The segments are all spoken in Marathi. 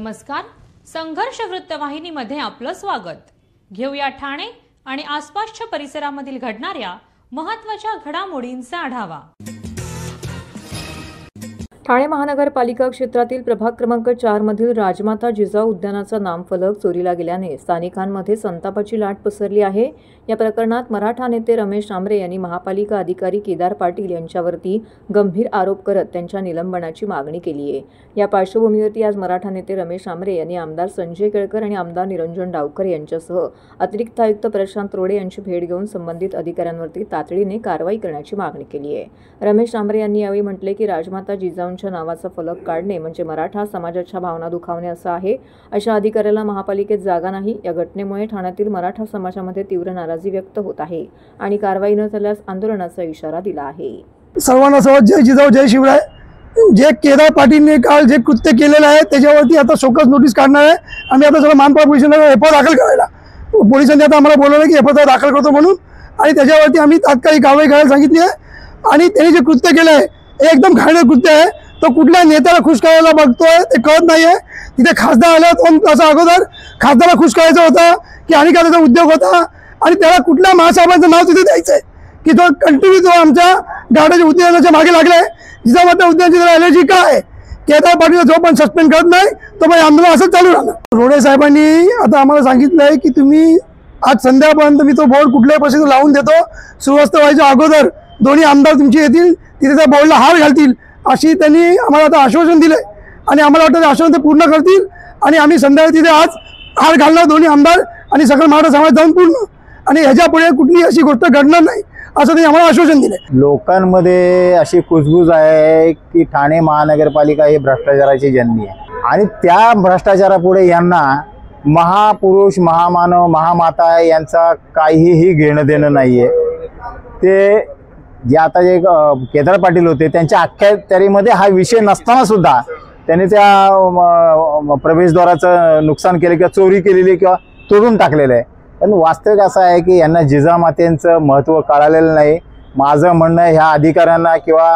नमस्कार. संघर्ष वृत्तवाहिनीमध्ये आपलं स्वागत. घेऊया ठाणे आणि आसपासच्या परिसरामधील घडणाऱ्या महत्त्वाच्या घडामोडींचा आढावा. ठाणे महानगरपालिका क्षेत्रातील प्रभाग क्रमांक 4 मधील राजमाता जिजाऊ उद्यानाचा नामफलक चोरीला गेल्याने स्थानिकांमध्ये संतापाची लाट पसरली आहे. या प्रकरणात मराठा नेते रमेश आमरे यांनी महापालिका अधिकारी केदार पाटील यांच्यावरती गंभीर आरोप करत त्यांच्या निलंबनाची मागणी केली आहे. या पार्श्वभूमीवरती आज मराठा नेते रमेश आमरे यांनी आमदार संजय केळकर आणि आमदार निरंजन डावकर यांच्यासह अतिरिक्त आयुक्त प्रशांत रोडे यांची भेट घेऊन संबंधित अधिकाऱ्यांवरती तातडीने कारवाई करण्याची मागणी केली आहे. रमेश आमरे यांनी यावेळी म्हटले की राजमाता जिजाऊंच्या नावाचा फलक काढणे म्हणजे मराठा समाजाच्या भावना दुखावणे असं आहे. अशा अधिकाऱ्याला महापालिकेत जागा नाही. या घटनेमुळे ठाण्यातील मराठा समाजामध्ये तीव्र नाराजी व्यक्त होत आहे आणि कारवाई न झाल्यास आंदोलनाचा इशारा दिला आहे. सर्वांना जय जिजाऊ जय शिवराय. जे केदार पाटीलने काल जे कृत्य केलेलं आहे त्याच्यावरती आता शोकस नोटीस काढणार आहे. आम्ही आता सगळं मानपाड पोलिसांना एफआयआर दाखल करायला पोलिसांनी आता आम्हाला बोलवलं की एफआयआर दाखल करतो म्हणून, आणि त्याच्यावरती आम्ही तात्काळ कारवाई करायला सांगितली आहे. आणि त्यांनी जे कृत्य केलं आहे हे एकदम घाणेरडं कृत्य आहे. तो कुठल्या नेत्याला खुश करायला बघतोय ते कळत नाहीये. तिथे खासदार आला 2 तासा अगोदर खासदाराला खुश करायचा होता की आणि त्याचा उद्योग होता, आणि त्याला कुठल्या महासाहेबांचं नाव तिथे द्यायचंय की तो कंटिन्यू तो आमच्या गाड्याच्या उद्यानाच्या मागे लागलाय. जिजामाता उद्यानाची त्याला एलर्जी काय? केदार पाटील जो पण सस्पेंड करत नाही तो पण आंदोलन असंच चालू राहणार. रोडे साहेबांनी आता आम्हाला सांगितलंय की तुम्ही आज संध्याकाळपर्यंत मी तो बोर्ड कुठल्याही परिस्थितीत लावून देतो. सुवस्थ व्हायच्या अगोदर दोन्ही आमदार तुमचे येतील, तिथे त्या बोर्डला हार घालतील अशी त्यांनी आम्हाला आता आश्वासन दिलंय. आणि आम्हाला वाटतं ते आश्वासन ते पूर्ण करतील. आणि आम्ही संध्याकाळी तिथे आज हार घालणार दोन्ही आमदार आणि सकल मराठा समाज जाऊन पूर्ण, आणि ह्याच्या पुढे कुठली अशी गोष्ट घडणार नाही असं त्यांनी आम्हाला आश्वासन दिलंय. लोकांमध्ये अशी कुजबूज आहे की ठाणे महानगरपालिका ही भ्रष्टाचाराची जननी आहे, आणि त्या भ्रष्टाचारापुढे यांना महापुरुष महामानव महामाता यांचा काहीही घेणं देणं नाहीये. ते जे आता जे केदार पाटील होते त्यांच्या अखत्यारीमध्ये हा विषय नसताना सुद्धा त्यांनी त्या प्रवेशद्वाराचं नुकसान केलं किंवा चोरी केलेली किंवा तोडून टाकलेलं आहे. पण वास्तविक असं आहे की यांना जिजामातेंचं महत्त्व कळालेलं नाही. माझं म्हणणं ह्या अधिकाऱ्यांना किंवा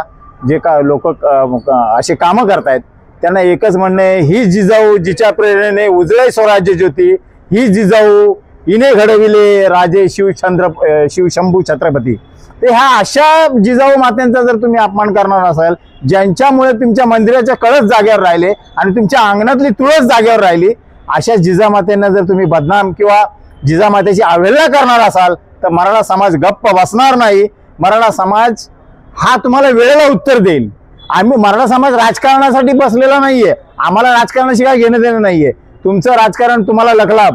जे का लोक असे कामं करतायत त्यांना एकच म्हणणं आहे, ही जिजाऊ जिच्या प्रेरणेने उजळे स्वराज्य ज्योती, ही जिजाऊ हिने घडविले राजे शिवशंभू छत्रपती. ते ह्या अशा जिजाऊ मात्यांचा जर तुम्ही अपमान करणार असाल, ज्यांच्यामुळे तुमच्या मंदिराच्या कळस जागेवर राहिले आणि तुमच्या अंगणातली तुळस जागेवर राहिली, अशा जिजामातेंना जर तुम्ही बदनाम किंवा जिजामातेची अवहेलना करणार असाल तर मराठा समाज गप्प बसणार नाही. मराठा समाज हा तुम्हाला वेळेला उत्तर देईल. आम्ही मराठा समाज राजकारणासाठी बसलेला नाहीये. आम्हाला राजकारणाशी काय घेणं देणं नाहीये. तुमचं राजकारण तुम्हाला लखलाप,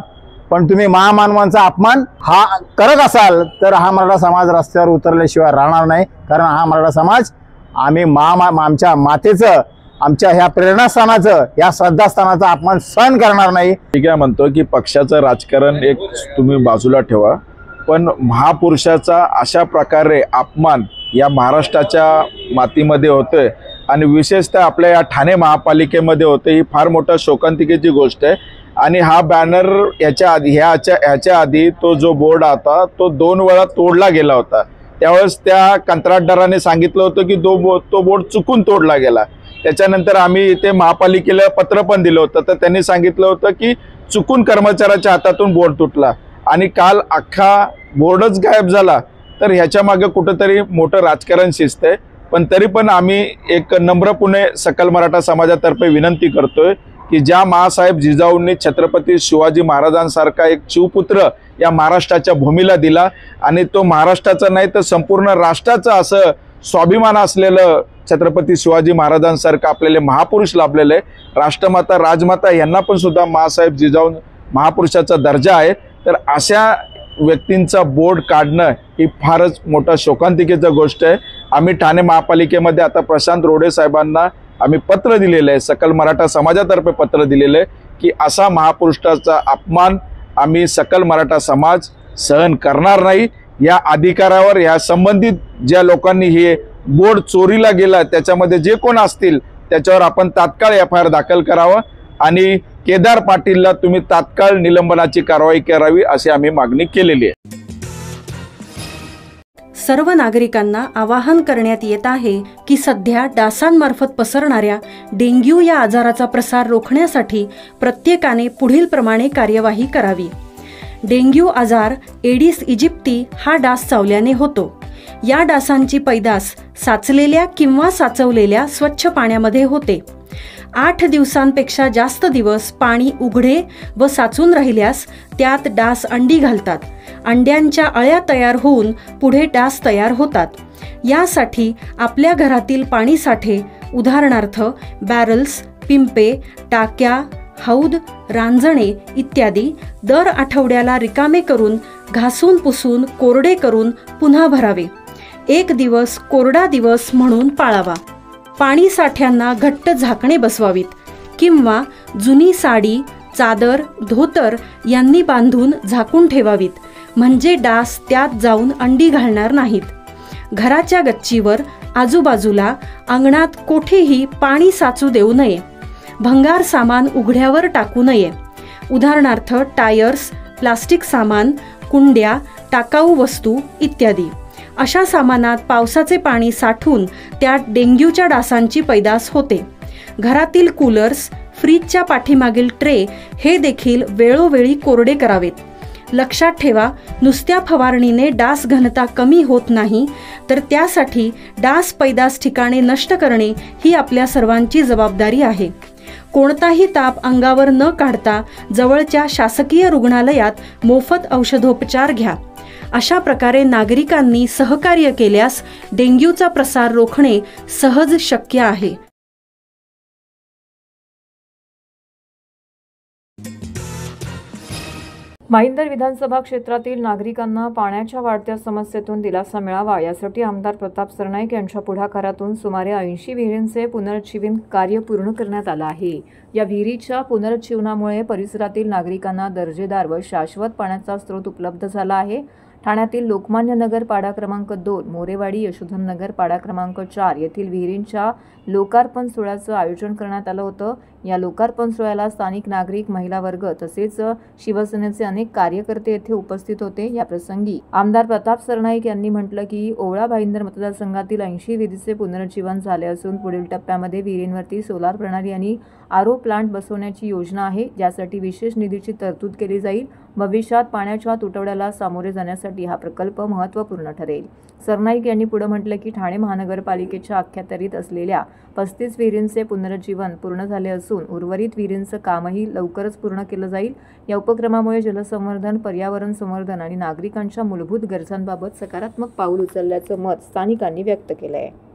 पण तुम्ही महामानवांचा अपमान हा करत असाल तर हा मराठा समाज रस्त्यावर उतरल्याशिवाय राहणार नाही. कारण हा मराठा समाज आम्ही आमच्या मातेचं, आमच्या ह्या प्रेरणास्थानाचं, या श्रद्धास्थानाचा अपमान सहन करणार नाही. मी काय म्हणतो की पक्षाचं राजकारण एक तुम्ही बाजूला ठेवा, पण महापुरुषाचा अशा प्रकारे अपमान या महाराष्ट्राच्या मातीमध्ये होतोय आणि विशेषतः आपल्या या ठाणे महापालिकेमध्ये होते, ही फार मोठा शोकांतिकेची गोष्ट आहे. आणि हा बॅनर ह्याच्या आधी तो जो बोर्ड होता तो 2 वेळा तोडला गेला होता. त्यावेळेस त्या कंत्राटदाराने सांगितलं होतं की तो बोर्ड चुकून तोडला गेला. त्याच्यानंतर आम्ही इथे महापालिकेला पत्र पण दिलं होतं, तर त्यांनी सांगितलं होतं की चुकून कर्मचाऱ्याच्या हातातून बोर्ड तुटला आणि काल अख्खा बोर्डच गायब झाला. तर ह्याच्या मागे कुठंतरी मोठं राजकारण शिजतंय. पण तरी पण आम्ही एक नम्रपणे सकल मराठा समाजातर्फे विनंती करतोय की ज्या महासाहेब जिजाऊंनी छत्रपती शिवाजी महाराजांसारखा एक शिवपुत्र या महाराष्ट्राच्या भूमीला दिला, आणि तो महाराष्ट्राचा नाही तर संपूर्ण राष्ट्राचं असं स्वाभिमान असलेलं छत्रपती शिवाजी महाराजांसारखं आपल्याला महापुरुष लाभलेलं आहे. राष्ट्रमाता राजमाता यांना पण सुद्धा महासाहेब जिजाऊ महापुरुषाचा दर्जा आहे. तर अशा व्यक्तींचा बोर्ड काढणं ही फारच मोठा शोकांतिकेची गोष्ट आहे. आम्ही ठाणे महापालिकेमध्ये आता प्रशांत रोडे साहेबांना आम्ही पत्र दिलेलं आहे, सकल मराठा समाजातर्फे पत्र दिलेलं आहे की असा महापुरुषाचा अपमान आम्ही सकल मराठा समाज सहन करणार नाही. या अधिकारावर या संबंधित ज्या लोकांनी हे बोर्ड चोरीला गेला त्याच्यामध्ये जे कोण असतील त्याच्यावर आपण तात्काळ एफआयआर दाखल करावं आणि केदार पाटीलला तुम्ही तात्काळ निलंबनाची कारवाई करावी अशी आम्ही मागणी केलेली आहे. सर्व नागरिकांना आवाहन करण्यात येत आहे की सध्या डासांमार्फत पसरणाऱ्या डेंग्यू या आजाराचा प्रसार रोखण्यासाठी प्रत्येकाने पुढील प्रमाणे कार्यवाही करावी। डेंग्यू आजार एडिस इजिप्ती हा डास चावल्याने होतो। या डासांची पैदास साचलेल्या किंवा साचवलेल्या स्वच्छ पाण्यामध्ये होते। 8 दिवसांपेक्षा जास्त दिवस पाणी उघडे व साचून राहिल्यास त्यात डास अंडी घालतात। अंड्यांच्या अळ्या तयार होऊन पुढे डास तयार होतात। यासाठी आपल्या घरातील पाणी साठे उदाहरणार्थ बॅरल्स, पिंपे, टाक्या, हौद, रांजणे इत्यादी दर आठवड्याला रिकामे करून घासून पुसून कोरडे करून पुन्हा भरावे। 1 दिवस कोरडा दिवस म्हणून पाळावा। पाणी साठ्यांना घट्ट झाकणे बसवावीत किंवा जुनी साडी, चादर, धोतर यांनी बांधून झाकून ठेवावीत, म्हणजे डास त्यात जाऊन अंडी घालणार नाहीत। घराच्या गच्चीवर आजूबाजूला अंगणात कोठेही पाणी साचू देऊ नये। भंगार सामान उघड्यावर टाकू नये, उदाहरणार्थ टायर्स, प्लास्टिक सामान, कुंड्या, टाकाऊ वस्तू इत्यादी। अशा सामानात पावसाचे पाणी साठून त्यात डेंग्यूच्या डासांची पैदास होते। घरातील कूलर्स, फ्रीजच्या पाठीमागील ट्रे हे देखील वेळोवेळी कोरडे करावेत। लक्षात ठेवा, नुसत्या फवारणीने डास घनता कमी होत नाही, तर त्यासाठी डास पैदास ठिकाणे नष्ट करणे ही आपल्या सर्वांची जबाबदारी आहे। कोणताही ताप अंगावर न काढता जवळच्या शासकीय रुग्णालयात मोफत औषधोपचार घ्या। अशा प्रकारे नागरिकांनी सहकार्य केल्यास डेंग्यूचा प्रसार रोखणे सहज शक्य आहे। माहिंदर विधानसभा क्षेत्रातील नागरिकांना पाण्याच्या वाढत्या समस्येतून दिलासा मिळावा यासाठी आमदार प्रताप सरनाईक यांच्या पुढाकारातून सुमारे 80 विहिरींचे पुनरुज्जीवन कार्य पूर्ण करण्यात आलं आहे। या विहिरीच्या पुनरुज्जीवनामुळे परिसरातील नागरिकांना दर्जेदार व शाश्वत पाण्याचा स्रोत उपलब्ध झाला आहे। ठाण्यातील लोकमान्य नगर पाडा क्रमांक 2, मोरेवाडी यशोधन नगर पाडा क्रमांक 4 येथील विहिरींच्या लोकार्पण सोहळ्याचं आयोजन करण्यात आलं होतं। या लोकार्पण सोहळ्याला स्थानिक नागरिक, महिला वर्ग तसेच शिवसेनेचे अनेक कार्यकर्ते येथे उपस्थित होते। या प्रसंगी आमदार प्रताप सरनाईक यांनी म्हटलं की ओवळा भाईंदर मतदारसंघातील 80 विहिरीचे पुनरुज्जीवन झाले असून पुढील टप्प्यामध्ये विहिरींवरती सोलार प्रणाली आणि आरओ प्लांट बसवण्याची योजना आहे, ज्यासाठी विशेष निधीची तरतूद केली जाईल। भविष्यात पाण्याच्या तुटवड्याला सामोरे जाण्यासाठी हा प्रकल्प महत्त्वपूर्ण ठरेल। सरनाईक यांनी पुढे म्हटलं की ठाणे महानगरपालिकेच्या अखत्यारीत असलेल्या 35 विहिरींचे पुनरुज्जीवन पूर्ण झाले असून उर्वरित विहिरींचं कामही लवकरच पूर्ण केलं जाईल। या उपक्रमामुळे जलसंवर्धन, पर्यावरण संवर्धन आणि नागरिकांच्या मूलभूत गरजांबाबत सकारात्मक पाऊल उचलल्याचं मत स्थानिकांनी व्यक्त केलं आहे।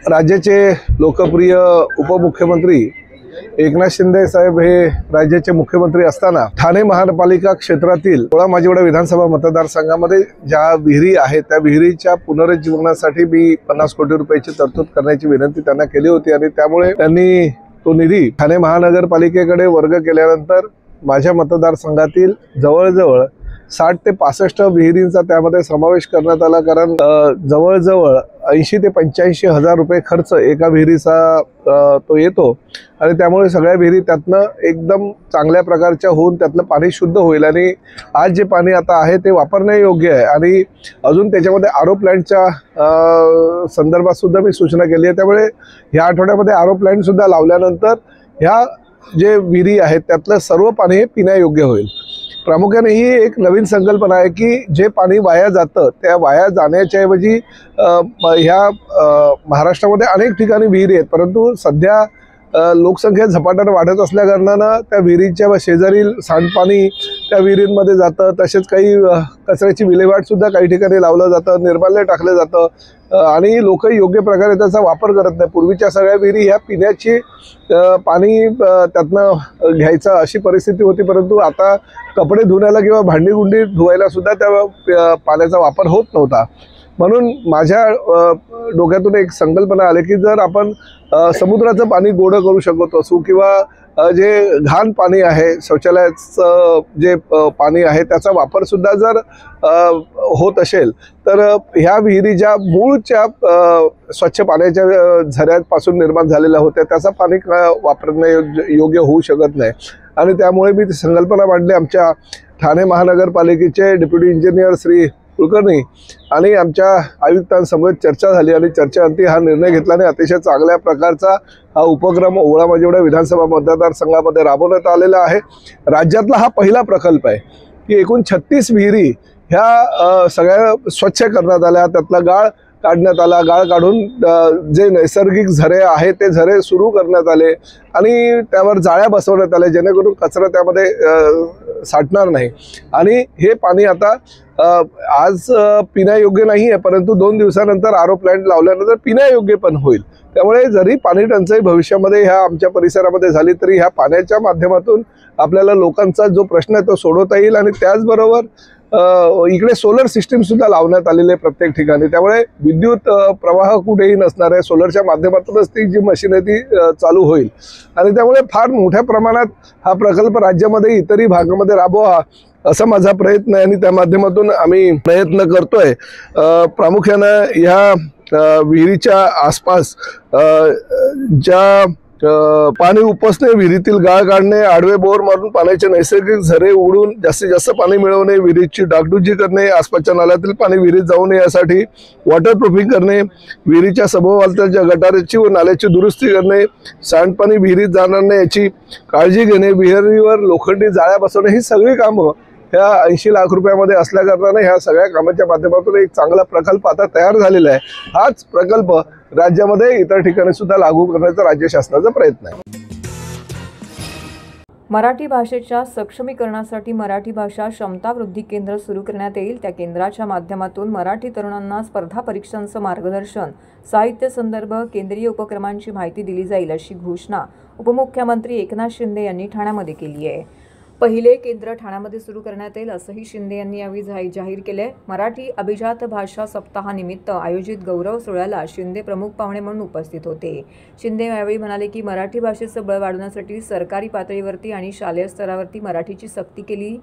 राज्याचे लोकप्रिय उपमुख्यमंत्री एकनाथ शिंदे साहेब हे राज्याचे मुख्यमंत्री असताना ठाणे महानगरपालिका क्षेत्रातील ओळा माजिवडा विधानसभा मतदारसंघामध्ये ज्या विहिरी आहेत त्या विहिरीच्या पुनरुज्जीवनासाठी मी 50 कोटी रुपयाची तरतूद करण्याची विनंती त्यांना केली होती आणि त्यामुळे त्यांनी तो निधी ठाणे महानगरपालिकेकडे वर्ग केल्यानंतर माझ्या मतदारसंघातील जवळजवळ 60 ते 65 विहिरींचा त्यामध्ये समावेश करण्यात आला। कारण जवळजवळ 80 ते 85 हजार रुपये खर्च एका विहिरीचा तो येतो आणि त्यामुळे सगळ्या विहिरी त्यातनं एकदम चांगल्या प्रकारच्या होऊन त्यातलं पाणी शुद्ध होईल आणि आज जे पाणी आता आहे ते वापरण्यायोग्य आहे आणि अजून त्याच्यामध्ये आरओ प्लांटच्या संदर्भात सुद्धा मी सूचना केली आहे। त्यामुळे ह्या आठवड्यामध्ये आरओ प्लांट सुद्धा लावल्यानंतर ह्या जे विहिरी आहेत त्यातलं सर्व पाणी हे पिण्यायोग्य होईल। प्रामुख्याने ही एक नवीन संकल्पना आहे की जे पाणी वाया जातं त्या वाया जाण्याच्या ऐवजी ह्या महाराष्ट्रामध्ये अनेक ठिकाणी विहिरी आहेत, परंतु सध्या लोकसंख्या झपाट्याने वाढत असल्याकारणानं त्या विहिरीच्या शेजारील सांडपाणी त्या विहिरींमध्ये जातं। तसेच काही कचऱ्याची विल्हेवाट सुद्धा काही ठिकाणी लावलं जातं, निर्माल्य टाकलं जातं आणि लोक योग्य प्रकारे त्याचा वापर करत नाही। पूर्वीच्या सगळ्या विहिरी ह्या पिण्याची पाणी त्यातनं घ्यायचं अशी परिस्थिती होती, परंतु आता कपडे धुण्याला किंवा भांडी गुंडी धुवायला सुद्धा त्या पाण्याचा वापर होत नव्हता। म्हणून माझ्या डोक्यातून एक संकल्पना आली की जर आपण समुद्राचं पाणी गोडं करू शकत असू किंवा जे घाण पाणी आहे शौचालयाचं जे पाणी आहे त्याचा वापर सुद्धा जर होत असेल तर ह्या विहिरी ज्या मूळच्या स्वच्छ पाण्याच्या झऱ्यापासून निर्माण झालेल्या होत्या त्याचा पाणी वापरणे योग्य होऊ शकत नाही. आणि त्यामुळे मी ती संकल्पना मांडली. आमच्या ठाणे महानगरपालिकेचे डेप्युटी इंजिनियर श्री कुलकर्णी आणि आमच्या आयुक्तांसमोर चर्चा झाली आणि चर्चेअंती हा निर्णय घेतला आणि अतिशय चांगल्या प्रकारचा हा उपक्रम ओळा माजिवडा विधानसभा मतदारसंघामध्ये राबवण्यात आलेला आहे. राज्यातला हा पहिला प्रकल्प आहे की एकूण 36 विहिरी ह्या सगळ्या स्वच्छ करण्यात आल्या. त्यातला गाळ काढण्यात आला. गाळ काढून जे नैसर्गिक झरे आहेत ते झरे सुरू करण्यात आले आणि त्यावर जाळ्या बसवण्यात आल्या जेणेकरून कचरा त्यामध्ये साठणार नाही. आणि हे पाणी आता आज पिण्यायोग्य नाही आहे परंतु 2 दिवसानंतर आरो प्लॅन्ट लावल्यानंतर पिण्यायोग्य पण होईल. त्यामुळे जरी पाणी टंचाई भविष्यामध्ये ह्या आमच्या परिसरामध्ये झाली तरी ह्या पाण्याच्या माध्यमातून आपल्याला लोकांचा जो प्रश्न आहे तो सोडवता येईल. आणि त्याचबरोबर इकडे सोलर सिस्टीम सुद्धा लावण्यात आलेली आहे प्रत्येक ठिकाणी. त्यामुळे विद्युत प्रवाह कुठेही नसणार आहे. सोलरच्या माध्यमातूनच ती जी मशीन आहे ती चालू होईल आणि त्यामुळे फार मोठ्या प्रमाणात हा प्रकल्प राज्यामध्ये इतरही भागामध्ये राबवा असा माझा प्रयत्न आहे आणि त्या माध्यमातून आम्ही प्रयत्न करतोय. प्रामुख्यानं ह्या विहिरीच्या आसपास ज्या पाणी उपसणे, विहिरीतील गाळ काढणे, आडवे बोर मारून पाण्याचे नैसर्गिक झरे उडून जास्तीत जास्त पाणी मिळवणे, विहिरीची डागडुजी करणे, आसपासच्या नाल्यातील पाणी विहिरीत जाऊ नये यासाठी वॉटरप्रूफिंग करणे, विहिरीच्या सभोवतालच्या गटाराची व नाल्याची दुरुस्ती करणे, सांडपाणी विहिरीत जाणार नाही याची काळजी घेणे, विहिरीवर लोखंडी जाळ्या बसवणे ही सगळी कामं ह्या 80 लाख रुपयामध्ये असल्याकारणाने ह्या सगळ्या कामाच्या माध्यमातून एक चांगला प्रकल्प आता तयार झालेला आहे. हाच प्रकल्प राज्यामध्ये इतर ठिकाणी सुद्धा लागू करण्याचा राज्य शासनाचा प्रयत्न आहे. मराठी भाषेच्या सक्षमीकरणासाठी मराठी भाषा क्षमता वृद्धी केंद्र सुरू करण्यात येईल. त्या केंद्राच्या माध्यमातून मराठी तरुणांना स्पर्धा परीक्षांचं मार्गदर्शन, साहित्य संदर्भ, केंद्रीय उपक्रमांची माहिती दिली जाईल अशी घोषणा उपमुख्यमंत्री एकनाथ शिंदे यांनी ठाण्यामध्ये केली आहे. पहिले केंद्र ठाण्यामध्ये सुरू करण्यात येईल असंही शिंदे यांनी यावेळी जाहीर केले. मराठी अभिजात भाषा सप्ताहानिमित्त आयोजित गौरव सोहळ्याला शिंदे प्रमुख पाहुणे म्हणून उपस्थित होते. शिंदे यावेळी म्हणाले की मराठी भाषेचं बळ वाढवण्यासाठी सरकारी पातळीवरती आणि शालेय स्तरावरती मराठीची सक्ती केली.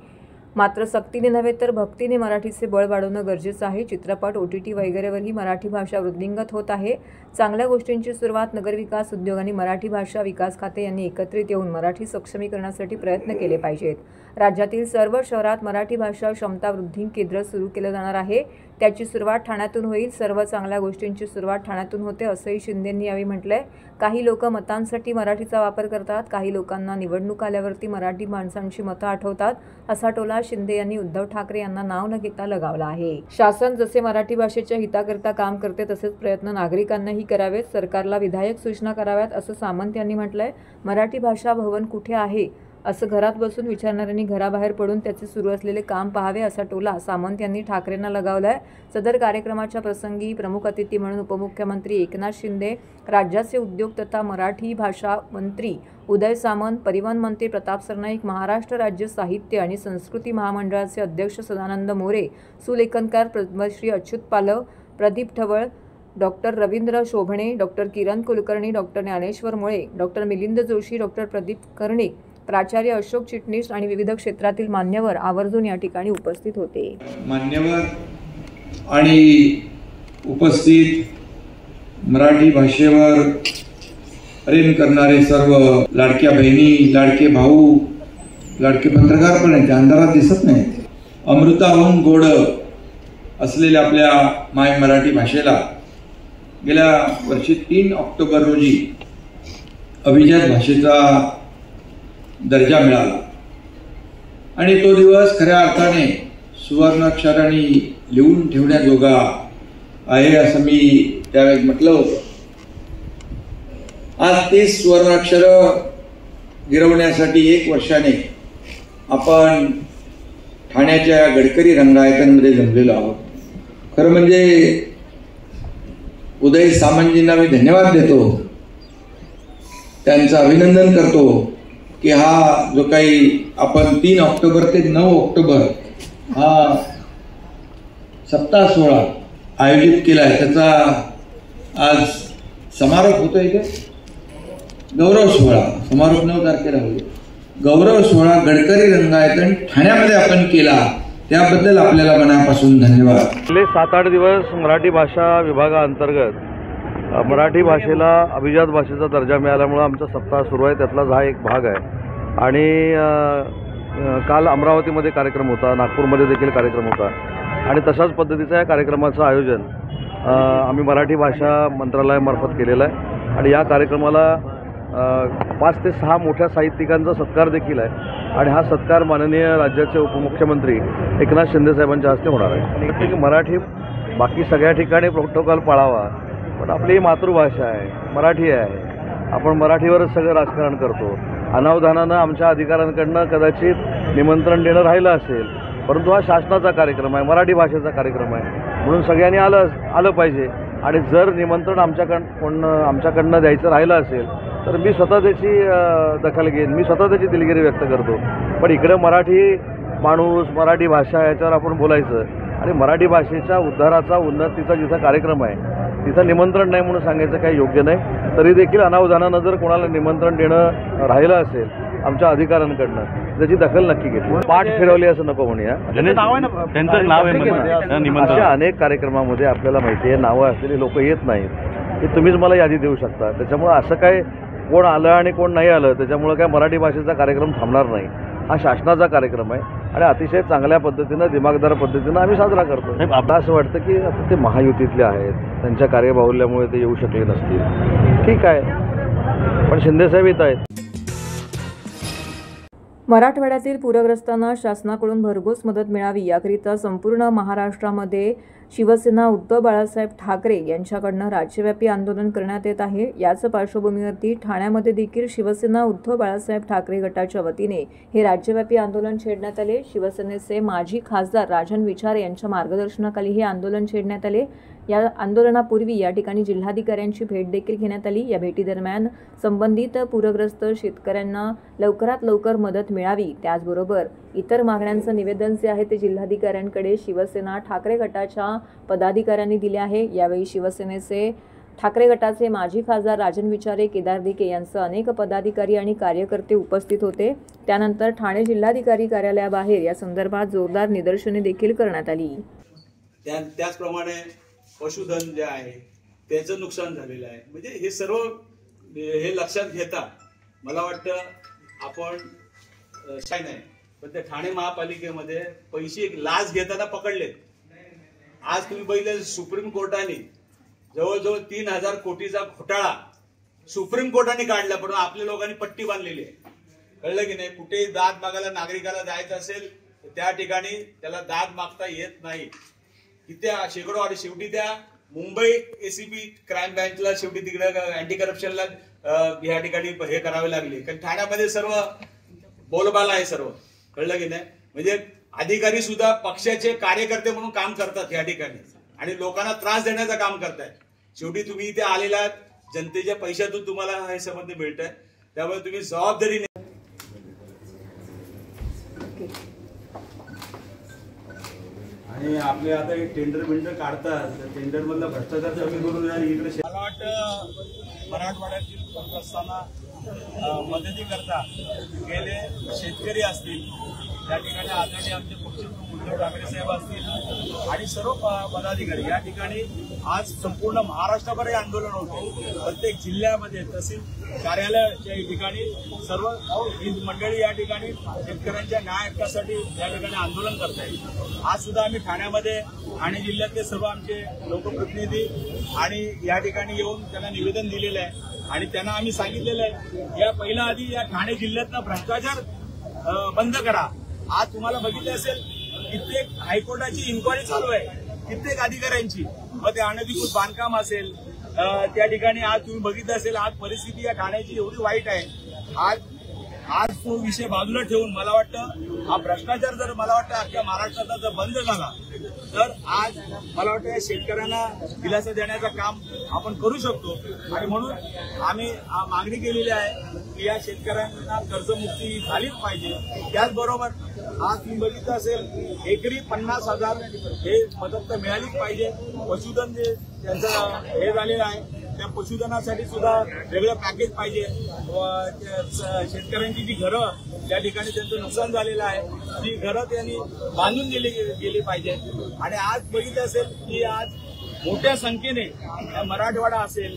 मात्र सक्तीने नव्हे तर भक्तीने मराठीचे बळ वाढवणं गरजेचं आहे. चित्रपट, OTT वगैरेवरही मराठी भाषा वृद्धिंगत होत आहे. चांगल्या गोष्टींची सुरुवात नगरविकास, उद्योग आणि मराठी भाषा विकास खाते यांनी एकत्रित येऊन मराठी सक्षमीकरणासाठी प्रयत्न केले पाहिजेत. राज्यातील सर्व शहरात मराठी भाषा क्षमता वृद्धी केंद्र सुरू केलं जाणार आहे. त्याची सुरुवात ठाण्यातून होईल. सर्व चांगल्या गोष्टींची सुरुवात ठाण्यातून होते असंही शिंदेंनी यावेळी म्हटलंय. काही लोक मतांसाठी मराठीचा वापर करतात, काही लोकांना निवडणूक आल्यावरती मराठी माणसांची मतं आठवतात असा टोला शिंदे यांनी उद्धव ठाकरे यांना नाव न घेता लगावला आहे. शासन जसे मराठी भाषेच्या हिताकरता काम करते तसेच प्रयत्न नागरिकांनाही करावेत. सरकारला विधायक सूचना कराव्यात असं सामंत यांनी म्हटलंय. मराठी भाषा भवन कुठे आहे असं घरात बसून विचारणाऱ्यांनी घराबाहेर पडून त्याचे सुरू असलेले काम पाहावे असा टोला सामंत यांनी ठाकरेंना लगावलाय. सदर कार्यक्रमाच्या प्रसंगी प्रमुख अतिथी म्हणून उपमुख्यमंत्री एकनाथ शिंदे, राज्याचे उद्योग तथा मराठी भाषा मंत्री उदय सामंत, परिवहन मंत्री प्रताप सरनाईक, महाराष्ट्र राज्य साहित्य आणि संस्कृती महामंडळाचे अध्यक्ष सदानंद मोरे, सुलेखनकार पद्मश्री अच्युत पालव, Pradeep ठवळ, doctor Ravindra Shobhane, doctor Kiran Kulkarni, doctor Dnyaneshwar मुळे, डॉक्टर मिलिंद जोशी, डॉक्टर प्रदीप कर्णिक, प्राचार्य अशोक चिटणीस आणि विविध क्षेत्रातील मान्यवर आवर्जून या ठिकाणी उपस्थित होते. मान्यवर आणि उपस्थित मराठी भाषेवर प्रेम करणारे सर्व लाडक्या बहिणी, लाडके भाऊ, लाडके पत्रकार पण आहेत, अंधारात दिसत नाही. अमृताहून गोड असलेल्या आपल्या माय मराठी भाषेला गेल्या वर्षी 3 ऑक्टोबर रोजी अभिजात भाषेचा दर्जा मिळाला आणि तो दिवस खऱ्या अर्थाने सुवर्णाक्षराने लिहून ठेवण्याजोगा आहे असं मी त्यावेळी म्हटलं होतं. आज 30 सुवर्णाक्षर गिरवण्यासाठी 1 वर्षाने आपण ठाण्याच्या गडकरी रंगायतांमध्ये जमलेलो आहोत. खरं म्हणजे उदय सामंतजींना मी धन्यवाद देतो, त्यांचं अभिनंदन करतो की हा जो काही आपण 3 ऑक्टोबर ते 9 ऑक्टोबर हा सप्ताह सोहळा आयोजित केला आहे त्याचा आज समारोप होतो इथे. गौरव सोहळा समारोप 9 तारखेला होईल. गौरव सोहळा गडकरी रंगायतन ठाण्यामध्ये आपण केला त्याबद्दल आपल्याला मनापासून धन्यवाद. गेले 7-8 दिवस मराठी भाषा विभागाअंतर्गत मराठी भाषेला अभिजात भाषेचा दर्जा मिळाल्यामुळे आमचा सप्ताह सुरू आहे. त्यातलाच हा एक भाग आहे. आणि काल अमरावतीमध्ये कार्यक्रम होता, नागपूरमध्ये देखील कार्यक्रम होता आणि तशाच पद्धतीचं या कार्यक्रमाचं आयोजन आम्ही मराठी भाषा मंत्रालयामार्फत केलेलं आहे. आणि या कार्यक्रमाला 5 ते 6 मोठ्या साहित्यिकांचा सत्कार देखील आहे. आणि हा सत्कार माननीय राज्याचे उपमुख्यमंत्री एकनाथ शिंदे साहेबांच्या हस्ते होणार आहे. मराठी बाकी सगळ्या ठिकाणी प्रोटोकॉल पाळावा, पण आपली ही मातृभाषा आहे, मराठी आहे. आपण मराठीवरच सगळं राजकारण करतो. अनावधानानं आमच्या अधिकाऱ्यांकडनं कदाचित निमंत्रण देणं राहिलं असेल, परंतु हा शासनाचा कार्यक्रम आहे, मराठी भाषेचा कार्यक्रम आहे, म्हणून सगळ्यांनी आलं पाहिजे. आणि जर निमंत्रण आमच्याकडनं द्यायचं राहिलं असेल तर मी स्वतः त्याची दखल घेईन, मी स्वतः त्याची दिलगिरी व्यक्त करतो. पण इकडं मराठी माणूस, मराठी भाषा याच्यावर आपण बोलायचं आणि मराठी भाषेच्या उद्धाराचा, उन्नतीचा जिथं कार्यक्रम आहे तिथं निमंत्रण नाही म्हणून सांगायचं काही योग्य नाही. तरी देखील अनावधानानं जर कोणाला निमंत्रण देणं राहिलं असेल आमच्या अधिकाऱ्यांकडनं त्याची दखल नक्की घेतली. पाठ फिरवली असं नको म्हणूया. त्यांचं नाव आहे. अशा अनेक कार्यक्रमामध्ये आपल्याला माहिती आहे नावं असलेली लोक येत नाहीत, की तुम्हीच मला यादी देऊ शकता. त्याच्यामुळं असं काय कोण आलं आणि कोण नाही आलं त्याच्यामुळं काय मराठी भाषेचा कार्यक्रम थांबणार नाही. हा शासनाचा कार्यक्रम आहे आणि अतिशय चांगल्या पद्धतीनं, दिमागदार पद्धतीनं आम्ही साजरा करतो. आपल्याला असं वाटतं की आता ते महायुतीतले आहेत, त्यांच्या कार्यबाहुल्यामुळे ते येऊ शकले नसतील, ठीक आहे, पण शिंदेसाहेब येत आहेत. मराठवाड्यातील पूरग्रस्तांना शासनाकडून भरघोस मदत मिळावी याकरिता संपूर्ण महाराष्ट्रामध्ये शिवसेना उद्धव बाळासाहेब ठाकरे यांच्याकडनं राज्यव्यापी आंदोलन करण्यात येत आहे. याच पार्श्वभूमीवरती ठाण्यामध्ये देखील शिवसेना उद्धव बाळासाहेब ठाकरे गटाच्या वतीने हे राज्यव्यापी आंदोलन छेडण्यात आले. शिवसेनेचे माजी खासदार राजन विचारे यांच्या मार्गदर्शनाखाली हे आंदोलन छेडण्यात आले. या आंदोलनापूर्वी या ठिकाणी जिल्हाधिकाऱ्यांची भेट देखील घेण्यात आली. या भेटीदरम्यान संबंधित पूरग्रस्त शेतकऱ्यांना लवकरात लवकर मदत मिळावी, त्याचबरोबर इतर मागण्यांचं निवेदन जे आहे ते जिल्हाधिकाऱ्यांकडे शिवसेना ठाकरे गटाच्या पदाधिकाऱ्यांनी दिले आहे. यावेळी शिवसेनेचे ठाकरे गटाचे माजी खासदार राजन विचारे, केदार दिके यांसह अनेक पदाधिकारी आणि कार्यकर्ते उपस्थित होते. त्यानंतर ठाणे जिल्हाधिकारी कार्यालयाबाहेर या संदर्भात जोरदार निदर्शने देखील करण्यात आली. त्याचप्रमाणे पशुधन जे आहे त्याचं नुकसान झालेलं आहे. म्हणजे हे सर्व हे लक्षात घेता मला वाटतं आपण काय नाही, पण त्या ठाणे महापालिकेमध्ये पैसे एक लाच घेताना पकडलेत. आज तुम्ही बघितलं सुप्रीम कोर्टाने जवळजवळ 3000 कोटीचा घोटाळा सुप्रीम कोर्टाने काढला, पण आपल्या लोकांनी पट्टी बांधलेली आहे. कळलं की नाही? कुठेही दाद मागायला नागरिकाला जायचं असेल तर त्या ठिकाणी त्याला दाद मागता येत नाही. तिथे शेकडो आणि शेवटी त्या मुंबई एसीपी क्राईम ब्रँचला शेवटी तिकडे अँटी करप्शनला या ठिकाणी हे करावे लागले. कारण ठाण्यामध्ये सर्व बोलबाला आहे सर्व. कळलं की नाही? म्हणजे अधिकारी सुद्धा पक्षाचे कार्यकर्ते म्हणून काम करतात या ठिकाणी आणि लोकांना त्रास देण्याचं काम करतायत. शेवटी तुम्ही इथे आलेला जनतेच्या पैशातून तुम्हाला हे संबंध मिळत आहे, त्यामुळे तुम्ही जबाबदारीने आणि आपले आता एक टेंडर काढतात, टेंडर मधला भ्रष्टाचार कमी करून इकडे मला वाटतं मराठवाड्यातील पूरग्रस्तांना मदती करता गेले शेतकरी असतील, त्या ठिकाणी आदरणीय आमचे पक्षप्रमुख उद्धव ठाकरे साहेब असतील आणि सर्व पदाधिकारी या ठिकाणी आज संपूर्ण महाराष्ट्रभर हे आंदोलन होते. प्रत्येक जिल्ह्यामध्ये तहसील कार्यालयाच्या ठिकाणी सर्व ही मंडळी या ठिकाणी शेतकऱ्यांच्या न्याय हक्कासाठी या ठिकाणी आंदोलन करत आहेत. आज सुद्धा आम्ही ठाण्यामध्ये ठाणे जिल्ह्यातले सर्व आमचे लोकप्रतिनिधी आणि या ठिकाणी येऊन त्यांना निवेदन दिलेलं आहे आणि त्यांना आम्ही सांगितलेलं आहे या पहिल्या आधी या ठाणे जिल्ह्यातला भ्रष्टाचार बंद करा. आज तुम्हाला बघितलं असेल कित्येक हायकोर्टाची इन्क्वायरी चालू आहे कित्येक अधिकाऱ्यांची, मग ते अनधिकृत बांधकाम असेल त्या ठिकाणी आज तुम्ही बघितलं असेल. आज परिस्थिती या ठाण्याची एवढी वाईट आहे. आज तो विषय बाजूला ठेवून मला वाटतं हा भ्रष्टाचार जर मला वाटतं अख्ख्या महाराष्ट्राचा जर बंद झाला तर आज मला वाटतं या शेतकऱ्यांना दिलासा देण्याचं काम आपण करू शकतो आणि म्हणून आम्ही मागणी केलेली आहे की या शेतकऱ्यांना कर्जमुक्ती झालीच पाहिजे. त्याचबरोबर आज तुम्ही बघितलं असेल एकरी 50,000 हे मदत तर मिळालीच पाहिजे. पशुधन जे त्यांचं हे झालेलं आहे त्या पशुधनासाठी सुद्धा वेगळं पॅकेज पाहिजे. शेतकऱ्यांची जी घरं त्या ठिकाणी त्यांचं नुकसान झालेलं आहे ती घरं त्यांनी बांधून गेली पाहिजे. आणि आज बघितलं असेल की आज मोठ्या संख्येने मराठवाडा असेल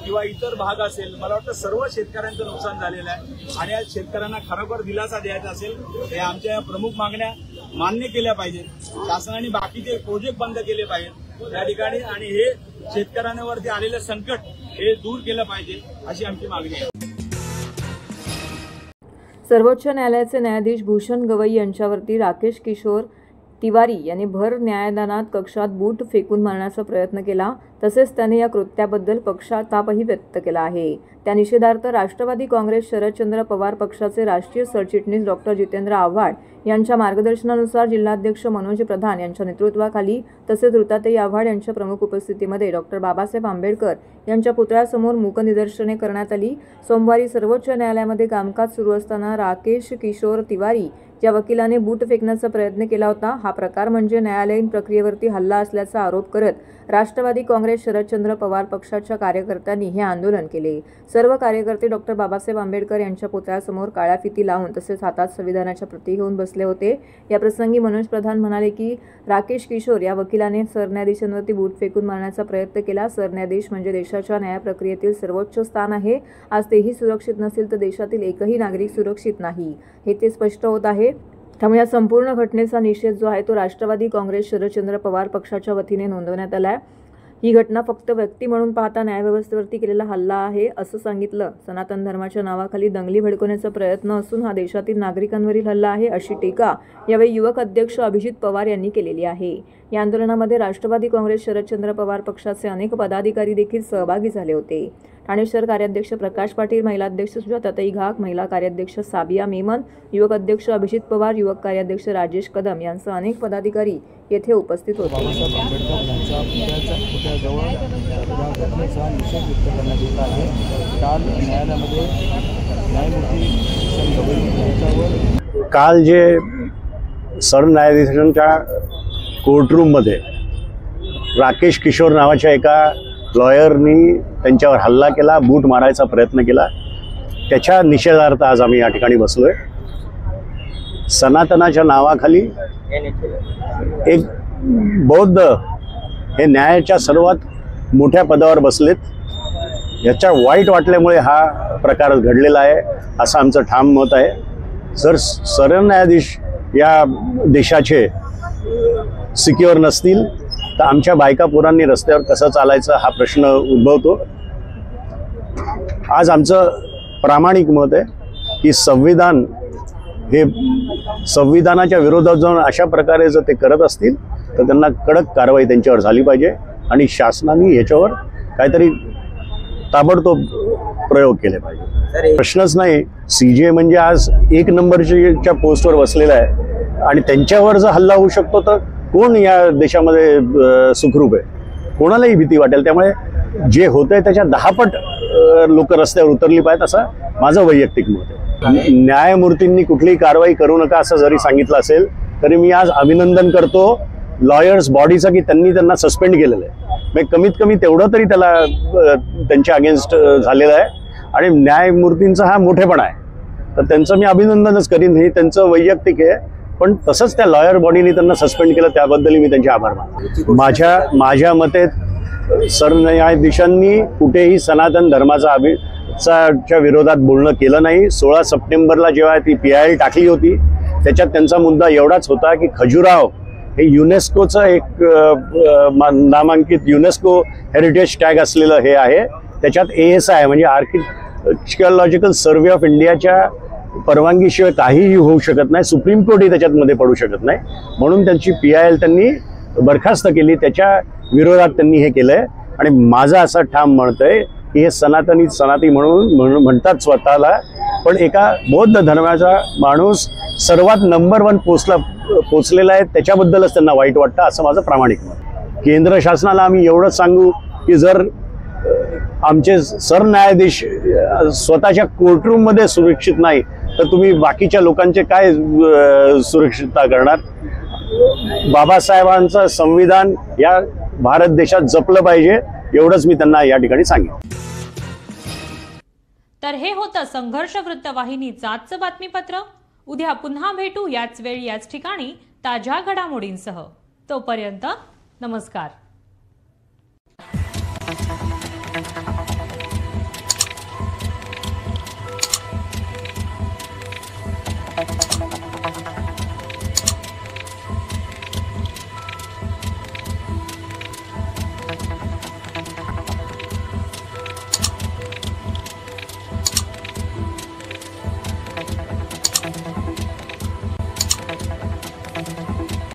किंवा इतर भाग असेल, मला वाटतं सर्व शेतकऱ्यांचं नुकसान झालेलं आहे. आणि आज शेतकऱ्यांना खरोखर दिलासा द्यायचा असेल हे आमच्या या प्रमुख मागण्या मान्य केल्या पाहिजेत. शासनाने बाकीचे प्रोजेक्ट बंद केले पाहिजेत त्या ठिकाणी आणि हे शेतकऱ्यांवरती आलेलं संकट हे दूर केलं पाहिजे अशी आमची मागणी आहे. सर्वोच्च न्यायालयाचे न्यायाधीश भूषण गवई यांच्यावरती राकेश किशोर तिवारी यांनी भर न्यायदानात कक्षात बूट फेकून मारण्याचा प्रयत्न केला. तसेच त्याने या कृत्याबद्दल पश्चातापही व्यक्त केला आहे. त्या निषेधार्थ राष्ट्रवादी काँग्रेस शरदचंद्र पवार पक्षाचे राष्ट्रीय सरचिटणीस डॉक्टर जितेंद्र आव्हाड यांच्या मार्गदर्शनानुसार जिल्हाध्यक्ष मनोज प्रधान यांच्या नेतृत्वाखाली तसेच ऋताताई आव्हाड यांच्या प्रमुख उपस्थितीमध्ये डॉक्टर बाबासाहेब आंबेडकर यांच्या पुतळ्यासमोर मूक निदर्शने करण्यात आली. सोमवारी सर्वोच्च न्यायालयामध्ये कामकाज सुरू असताना राकेश किशोर तिवारी ज्या वकिलाने बूट फेकण्याचा प्रयत्न केला होता हा प्रकार म्हणजे न्यायालयीन प्रक्रियेवरती हल्ला असल्याचा आरोप करत राष्ट्रवादी काँग्रेस शरदचंद्र पवार पक्षाच्या कार्यकर्त्यांनी हे आंदोलन केले. सर्व कार्यकर्ते डॉक्टर बाबासाहेब आंबेडकर यांच्या पुतळ्यासमोर काळ्या फिती लावून तसेच हातात संविधानाच्या प्रती घेऊन बसले होते. या प्रसंगी मनोज प्रधान म्हणाले की राकेश किशोर या वकिलाने सरन्यायाधीशांवरती बूट फेकून मारण्याचा प्रयत्न केला. सरन्यायाधीश म्हणजे देशाच्या न्याय प्रक्रियेतील सर्वोच्च स्थान आहे. आज तेही सुरक्षित नसेल तर देशातील एकही नागरिक सुरक्षित नाही हे ते स्पष्ट होत आहे. त्यामुळे या संपूर्ण घटनेचा निषेध जो आहे तो राष्ट्रवादी काँग्रेस शरदचंद्र पवार पक्षाच्या वतीने नोंदवण्यात आला आहे. ही घटना फक्त व्यक्ती म्हणून पाहता न्यायव्यवस्थेवरती केलेला हल्ला आहे असं सांगितलं. सनातन धर्माच्या नावाखाली दंगली भडकवण्याचा प्रयत्न असून हा देशातील नागरिकांवरील हल्ला आहे अशी टीका यावेळी युवक अध्यक्ष अभिजित पवार यांनी केलेली आहे. या आंदोलनामध्ये राष्ट्रवादी काँग्रेस शरदचंद्र पवार पक्षाचे अनेक पदाधिकारी देखील सहभागी झाले होते. ठाणे शहर कार्याध्यक्ष प्रकाश पाटील, महिला अध्यक्ष सुजाताताई घाक, महिला कार्याध्यक्ष साबिया मेमन, युवक अध्यक्ष अभिजित पवार, युवक कार्याध्यक्ष राजेश कदम यांसह अनेक पदाधिकारी येथे उपस्थित होते. बाबासाहेब आंबेडकर यांचा पुतळ्याजवळ या घटनेचा निषेध व्यक्त करण्यात येत आहे. काल न्यायालयामध्ये न्यायमूर्ती भूषण गवई यांच्यावर काल जे सरन्यायाधीशांच्या कोर्टरूममध्ये राकेश किशोर नावाच्या एका लॉयरनी त्यांच्यावर हल्ला केला, बूट मारायचा प्रयत्न केला, त्याच्या निषेधार्थ आज आम्ही या ठिकाणी बसलोय. सनातनाच्या नावाखाली एक बौद्ध हे न्यायाच्या सर्वात मोठ्या पदावर बसलेत. याच्या वाईट वाटल्यामुळे हा प्रकार घडलेला आहे असं आमचं ठाम मत आहे. जर सरन्यायाधीश या देशाचे सिक्युअर नसतील तर आमच्या बायका पोरांनी रस्त्यावर कसं चालायचं हा प्रश्न उद्भवतो. आज आमचं प्रामाणिक मत आहे की संविधान हे संविधानाच्या विरोधात जाऊन अशा प्रकारे जर ते करत असतील तर त्यांना कडक कारवाई त्यांच्यावर झाली पाहिजे आणि शासनाने ह्याच्यावर काहीतरी ताबडतोब प्रयोग केले पाहिजे. प्रश्नच नाही. CJ म्हणजे आज 1 नंबरच्या पोस्टवर बसलेला आहे आणि त्यांच्यावर जर हल्ला होऊ शकतो तर कोण या देशामध्ये सुखरूप आहे? कोणालाही भीती वाटेल. त्यामुळे जे होत आहे त्याच्या 10 पट लोक रस्त्यावर उतरली पाहिजेत असं माझं वैयक्तिक मत आहे. न्यायमूर्तींनी कुठलीही कारवाई करू नका असं जरी सांगितलं असेल तरी मी आज अभिनंदन करतो लॉयर्स बॉडीचं की त्यांनी त्यांना सस्पेंड केलेलं आहे. म्हणजे कमीत कमी तेवढं तरी त्याला त्यांच्या अगेन्स्ट झालेलं आहे आणि न्यायमूर्तींचा हा मोठेपणा आहे तर त्यांचं मी अभिनंदनच करीन. हे त्यांचं वैयक्तिक आहे पण तसंच त्या लॉयर बॉडीने त्यांना सस्पेंड केलं त्याबद्दल मी त्यांचे आभार मानतो. माझ्या मते सरन्यायाधीशांनी कुठेही सनातन धर्माचा विरोधात बोलणं केलं नाही. 16 सप्टेंबरला जेव्हा ती PIL टाकली होती त्याच्यात त्यांचा मुद्दा एवढाच होता की खजुराहो हे युनेस्कोचं एक नामांकित युनेस्को हेरिटेज टॅग असलेलं हे आहे. त्याच्यात ASI म्हणजे आर्किओलॉजिकल सर्वे ऑफ इंडियाच्या परवानगीशिवाय काहीही होऊ शकत नाही. सुप्रीम कोर्टही त्याच्यात मध्ये पडू शकत नाही. म्हणून त्यांची PIL त्यांनी बरखास्त केली. त्याच्या विरोधात त्यांनी हे केलंय आणि माझं असं ठाम मत आहे की हे सनातनी म्हणून म्हणतात स्वतःला पण एका बौद्ध धर्माचा माणूस सर्वात नंबर 1 पोचलेला आहे त्याच्याबद्दलच त्यांना वाईट वाटतं असं माझं प्रामाणिक मत. केंद्र शासनाला आम्ही एवढंच सांगू की जर आमचे सरन्यायाधीश स्वतःच्या कोर्टरूममध्ये सुरक्षित नाही तर तुम्ही बाकीच्या लोकांचे काय सुरक्षितता करणार? बाबासाहेबांचं संविधान या भारत देशात जपलं पाहिजे, एवढंच मी त्यांना या ठिकाणी सांगेन. तर हे होतं संघर्ष वृत्तवाहिनीचं आजचं बातमीपत्र. उद्या पुन्हा भेटू याच वेळी याच ठिकाणी ताज्या घडामोडींसह. तोपर्यंत नमस्कार.